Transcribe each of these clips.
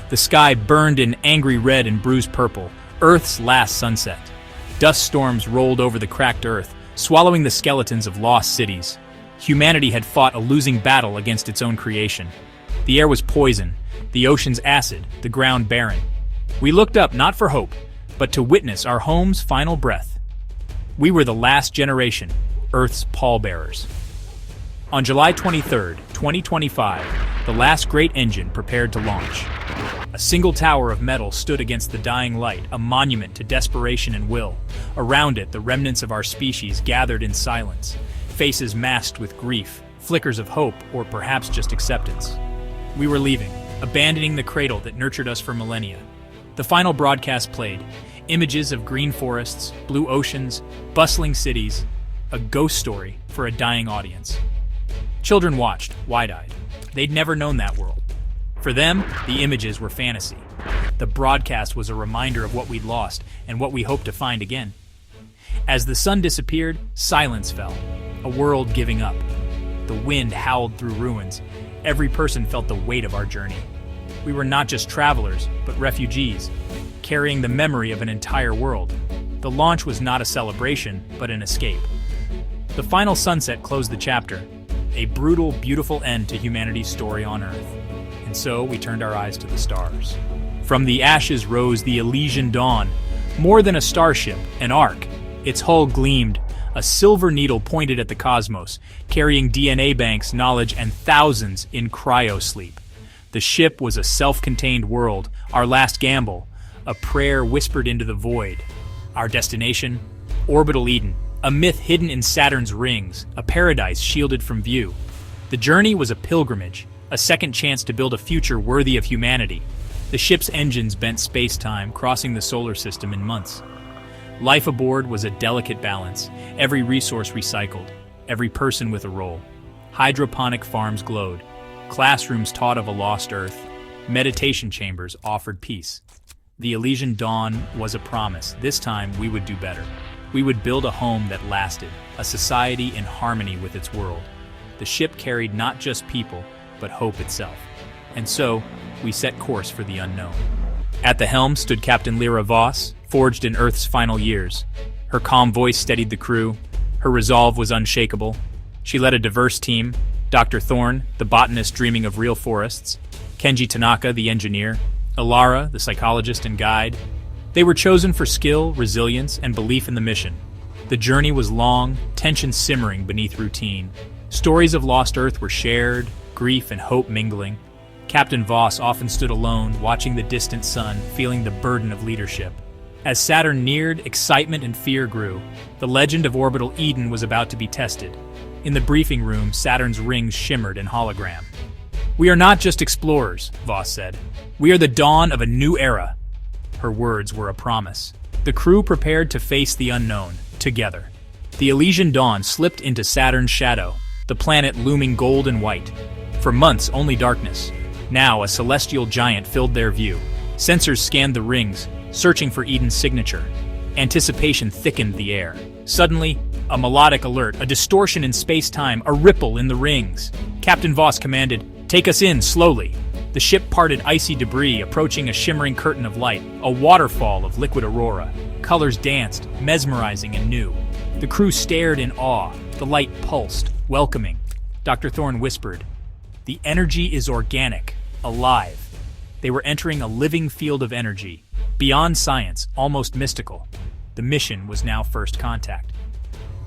The sky burned in angry red and bruised purple, Earth's last sunset. Dust storms rolled over the cracked Earth, swallowing the skeletons of lost cities. Humanity had fought a losing battle against its own creation. The air was poison, the oceans acid, the ground barren. We looked up not for hope, but to witness our home's final breath. We were the last generation, Earth's pallbearers. On July 23, 2025, the last great engine prepared to launch. A single tower of metal stood against the dying light, a monument to desperation and will. Around it, the remnants of our species gathered in silence, faces masked with grief, flickers of hope, or perhaps just acceptance. We were leaving, abandoning the cradle that nurtured us for millennia. The final broadcast played, images of green forests, blue oceans, bustling cities, a ghost story for a dying audience. Children watched, wide-eyed. They'd never known that world. For them, the images were fantasy. The broadcast was a reminder of what we'd lost and what we hoped to find again. As the sun disappeared, silence fell, a world giving up. The wind howled through ruins. Every person felt the weight of our journey. We were not just travelers, but refugees, carrying the memory of an entire world. The launch was not a celebration, but an escape. The final sunset closed the chapter, a brutal, beautiful end to humanity's story on Earth. And so we turned our eyes to the stars. From the ashes rose the Elysian Dawn, more than a starship, an ark. Its hull gleamed, a silver needle pointed at the cosmos, carrying DNA banks, knowledge, and thousands in cryosleep. The ship was a self-contained world, our last gamble, a prayer whispered into the void. Our destination? Orbital Eden, a myth hidden in Saturn's rings, a paradise shielded from view. The journey was a pilgrimage, a second chance to build a future worthy of humanity. The ship's engines bent space-time, crossing the solar system in months. Life aboard was a delicate balance, every resource recycled, every person with a role. Hydroponic farms glowed, classrooms taught of a lost Earth, meditation chambers offered peace. The Elysian Dawn was a promise. This time we would do better. We would build a home that lasted, a society in harmony with its world. The ship carried not just people, but hope itself. And so, we set course for the unknown. At the helm stood Captain Lira Voss, forged in Earth's final years. Her calm voice steadied the crew. Her resolve was unshakable. She led a diverse team: Dr. Thorne, the botanist dreaming of real forests; Kenji Tanaka, the engineer; Ilara, the psychologist and guide. They were chosen for skill, resilience, and belief in the mission. The journey was long, tension simmering beneath routine. Stories of lost Earth were shared, grief and hope mingling. Captain Voss often stood alone, watching the distant sun, feeling the burden of leadership. As Saturn neared, excitement and fear grew. The legend of Orbital Eden was about to be tested. In the briefing room, Saturn's rings shimmered in hologram. "We are not just explorers," Voss said. "We are the dawn of a new era." Her words were a promise. The crew prepared to face the unknown, together. The Elysian Dawn slipped into Saturn's shadow, the planet looming gold and white. For months, only darkness. Now, a celestial giant filled their view. Sensors scanned the rings, searching for Eden's signature. Anticipation thickened the air. Suddenly, a melodic alert, a distortion in space-time, a ripple in the rings. Captain Voss commanded, "Take us in, slowly." The ship parted icy debris, approaching a shimmering curtain of light, a waterfall of liquid aurora. Colors danced, mesmerizing and new. The crew stared in awe. The light pulsed, welcoming. Dr. Thorne whispered, "The energy is organic, alive." They were entering a living field of energy, beyond science, almost mystical. The mission was now first contact.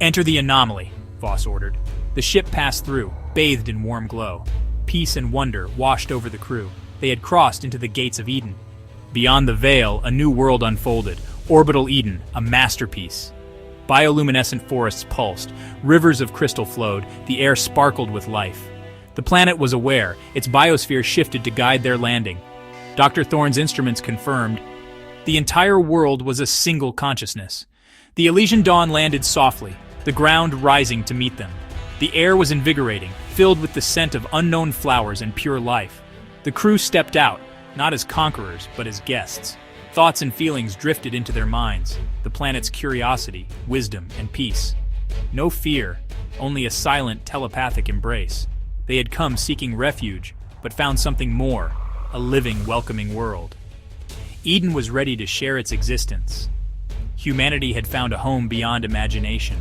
"Enter the anomaly," Voss ordered. The ship passed through, bathed in warm glow. Peace and wonder washed over the crew. They had crossed into the gates of Eden. Beyond the veil, a new world unfolded. Orbital Eden, a masterpiece. Bioluminescent forests pulsed, rivers of crystal flowed, the air sparkled with life. The planet was aware, its biosphere shifted to guide their landing. Dr. Thorne's instruments confirmed the entire world was a single consciousness. The Elysian Dawn landed softly, the ground rising to meet them. The air was invigorating, filled with the scent of unknown flowers and pure life. The crew stepped out, not as conquerors, but as guests. Thoughts and feelings drifted into their minds, the planet's curiosity, wisdom, and peace. No fear, only a silent, telepathic embrace. They had come seeking refuge, but found something more, a living, welcoming world. Eden was ready to share its existence. Humanity had found a home beyond imagination,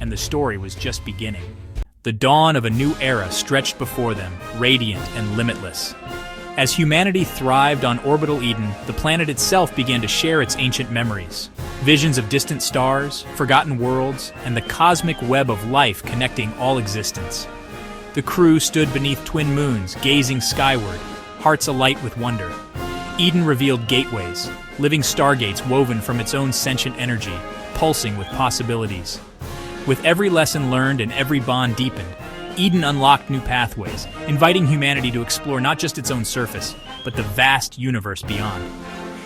and the story was just beginning. The dawn of a new era stretched before them, radiant and limitless. As humanity thrived on Orbital Eden, the planet itself began to share its ancient memories. Visions of distant stars, forgotten worlds, and the cosmic web of life connecting all existence. The crew stood beneath twin moons, gazing skyward, hearts alight with wonder. Eden revealed gateways, living stargates woven from its own sentient energy, pulsing with possibilities. With every lesson learned and every bond deepened, Eden unlocked new pathways, inviting humanity to explore not just its own surface, but the vast universe beyond.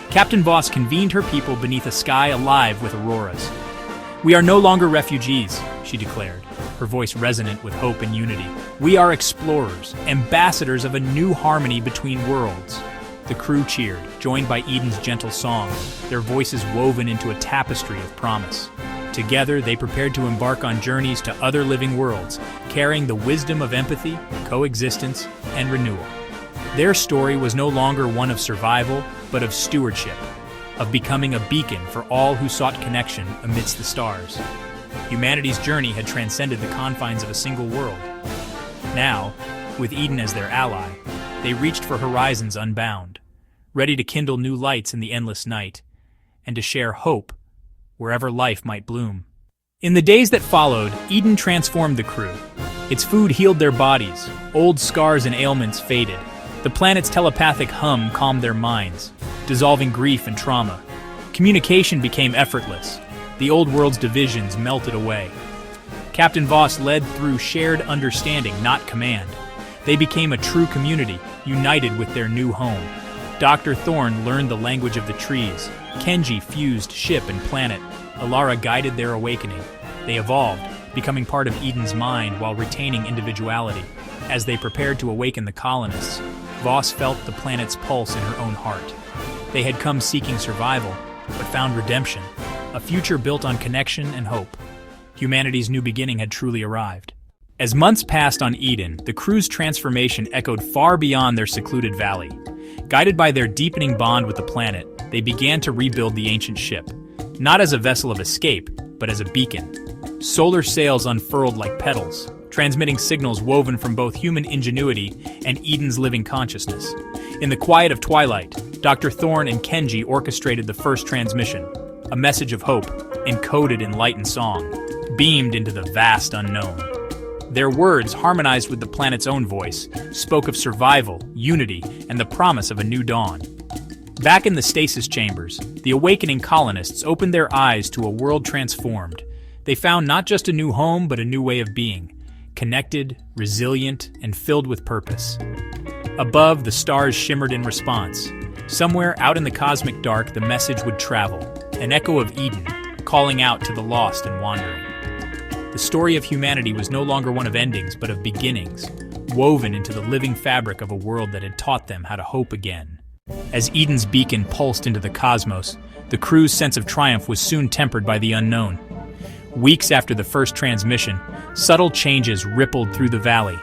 Captain Voss convened her people beneath a sky alive with auroras. "We are no longer refugees," she declared, her voice resonant with hope and unity. "We are explorers, ambassadors of a new harmony between worlds." The crew cheered, joined by Eden's gentle song, their voices woven into a tapestry of promise. Together, they prepared to embark on journeys to other living worlds, carrying the wisdom of empathy, coexistence, and renewal. Their story was no longer one of survival, but of stewardship, of becoming a beacon for all who sought connection amidst the stars. Humanity's journey had transcended the confines of a single world. Now, with Eden as their ally, they reached for horizons unbound, ready to kindle new lights in the endless night, and to share hope wherever life might bloom. In the days that followed, Eden transformed the crew. Its food healed their bodies, old scars and ailments faded. The planet's telepathic hum calmed their minds, dissolving grief and trauma. Communication became effortless. The old world's divisions melted away. Captain Voss led through shared understanding, not command. They became a true community, united with their new home. Dr. Thorne learned the language of the trees. Kenji fused ship and planet. Alara guided their awakening. They evolved, becoming part of Eden's mind while retaining individuality. As they prepared to awaken the colonists, Voss felt the planet's pulse in her own heart. They had come seeking survival, but found redemption, a future built on connection and hope. Humanity's new beginning had truly arrived. As months passed on Eden, the crew's transformation echoed far beyond their secluded valley. Guided by their deepening bond with the planet, they began to rebuild the ancient ship, not as a vessel of escape, but as a beacon. Solar sails unfurled like petals, transmitting signals woven from both human ingenuity and Eden's living consciousness. In the quiet of twilight, Dr. Thorne and Kenji orchestrated the first transmission, a message of hope, encoded in light and song, beamed into the vast unknown. Their words, harmonized with the planet's own voice, spoke of survival, unity, and the promise of a new dawn. Back in the stasis chambers, the awakening colonists opened their eyes to a world transformed. They found not just a new home, but a new way of being, connected, resilient, and filled with purpose. Above, the stars shimmered in response. Somewhere out in the cosmic dark, the message would travel, an echo of Eden, calling out to the lost and wandering. The story of humanity was no longer one of endings, but of beginnings, woven into the living fabric of a world that had taught them how to hope again. As Eden's beacon pulsed into the cosmos, the crew's sense of triumph was soon tempered by the unknown. Weeks after the first transmission, subtle changes rippled through the valley.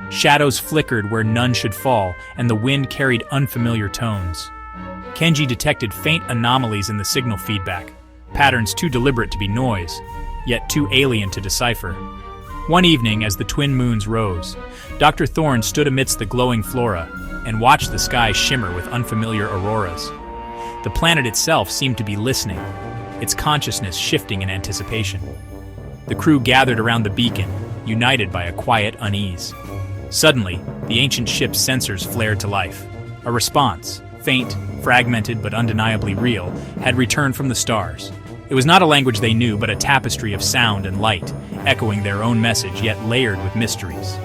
Shadows flickered where none should fall, and the wind carried unfamiliar tones. Kenji detected faint anomalies in the signal feedback, patterns too deliberate to be noise, yet too alien to decipher. One evening, as the twin moons rose, Dr. Thorne stood amidst the glowing flora and watched the sky shimmer with unfamiliar auroras. The planet itself seemed to be listening, its consciousness shifting in anticipation. The crew gathered around the beacon, united by a quiet unease. Suddenly, the ancient ship's sensors flared to life. A response, faint, fragmented but undeniably real, had returned from the stars. It was not a language they knew, but a tapestry of sound and light, echoing their own message, yet layered with mysteries.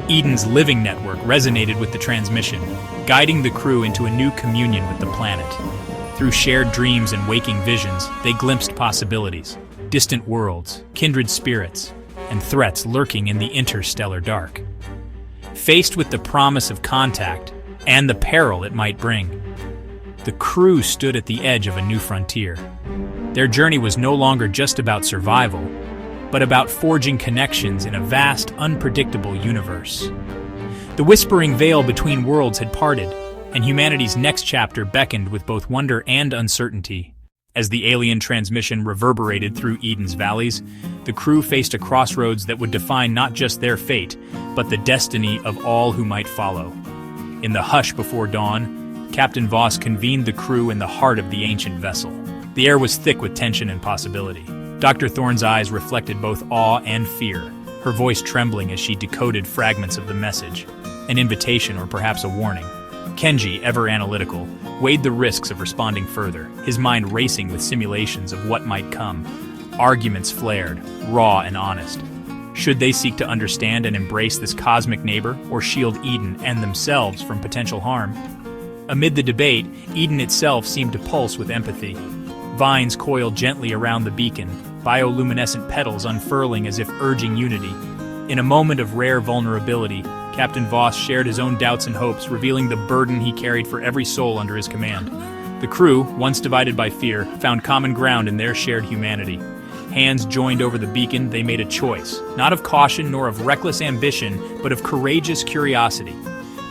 Eden's living network resonated with the transmission, guiding the crew into a new communion with the planet. Through shared dreams and waking visions, they glimpsed possibilities, distant worlds, kindred spirits, and threats lurking in the interstellar dark. Faced with the promise of contact and the peril it might bring, the crew stood at the edge of a new frontier. Their journey was no longer just about survival, but about forging connections in a vast, unpredictable universe. The whispering veil between worlds had parted, and humanity's next chapter beckoned with both wonder and uncertainty. As the alien transmission reverberated through Eden's valleys, the crew faced a crossroads that would define not just their fate, but the destiny of all who might follow. In the hush before dawn, Captain Voss convened the crew in the heart of the ancient vessel. The air was thick with tension and possibility. Dr. Thorne's eyes reflected both awe and fear, her voice trembling as she decoded fragments of the message, an invitation or perhaps a warning. Kenji, ever analytical, weighed the risks of responding further, his mind racing with simulations of what might come. Arguments flared, raw and honest. Should they seek to understand and embrace this cosmic neighbor, or shield Eden and themselves from potential harm? Amid the debate, Eden itself seemed to pulse with empathy. Vines coiled gently around the beacon, bioluminescent petals unfurling as if urging unity. In a moment of rare vulnerability, Captain Voss shared his own doubts and hopes, revealing the burden he carried for every soul under his command. The crew, once divided by fear, found common ground in their shared humanity. Hands joined over the beacon, they made a choice, not of caution nor of reckless ambition, but of courageous curiosity.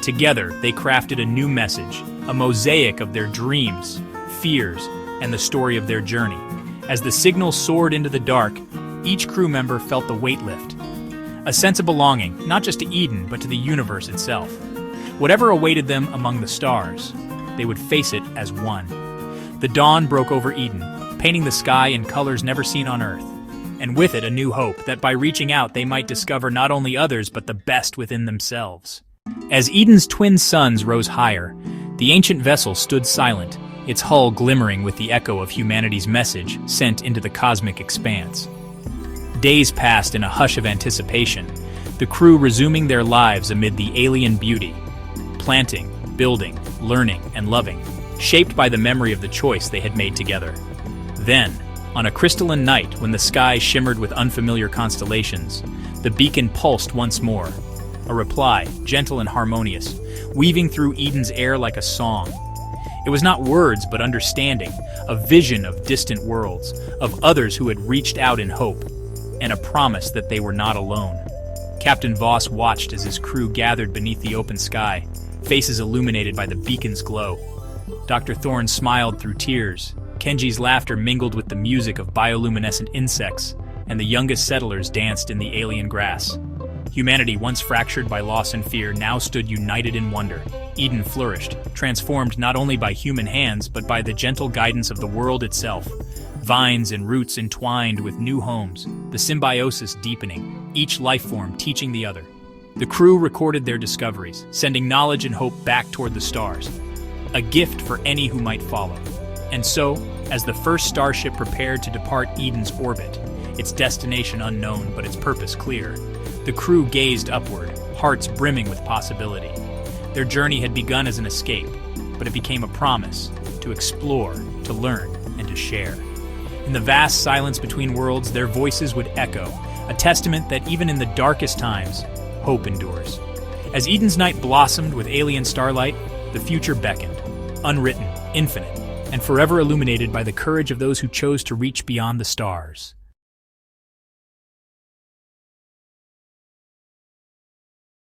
Together, they crafted a new message, a mosaic of their dreams, fears, and the story of their journey. As the signal soared into the dark, each crew member felt the weight lift. A sense of belonging, not just to Eden, but to the universe itself. Whatever awaited them among the stars, they would face it as one. The dawn broke over Eden, painting the sky in colors never seen on Earth, and with it a new hope that by reaching out they might discover not only others but the best within themselves. As Eden's twin suns rose higher, the ancient vessel stood silent, its hull glimmering with the echo of humanity's message sent into the cosmic expanse. Days passed in a hush of anticipation, the crew resuming their lives amid the alien beauty, planting, building, learning, and loving, shaped by the memory of the choice they had made together. Then, on a crystalline night when the sky shimmered with unfamiliar constellations, the beacon pulsed once more, a reply, gentle and harmonious, weaving through Eden's air like a song. It was not words but understanding, a vision of distant worlds, of others who had reached out in hope, and a promise that they were not alone. Captain Voss watched as his crew gathered beneath the open sky, faces illuminated by the beacon's glow. Dr. Thorne smiled through tears. Kenji's laughter mingled with the music of bioluminescent insects, and the youngest settlers danced in the alien grass. Humanity, once fractured by loss and fear, now stood united in wonder. Eden flourished, transformed not only by human hands, but by the gentle guidance of the world itself. Vines and roots entwined with new homes, the symbiosis deepening, each life form teaching the other. The crew recorded their discoveries, sending knowledge and hope back toward the stars, a gift for any who might follow. And so, as the first starship prepared to depart Eden's orbit, its destination unknown but its purpose clear, the crew gazed upward, hearts brimming with possibility. Their journey had begun as an escape, but it became a promise to explore, to learn, and to share. In the vast silence between worlds, their voices would echo, a testament that even in the darkest times, hope endures. As Eden's night blossomed with alien starlight, the future beckoned, unwritten, infinite, and forever illuminated by the courage of those who chose to reach beyond the stars.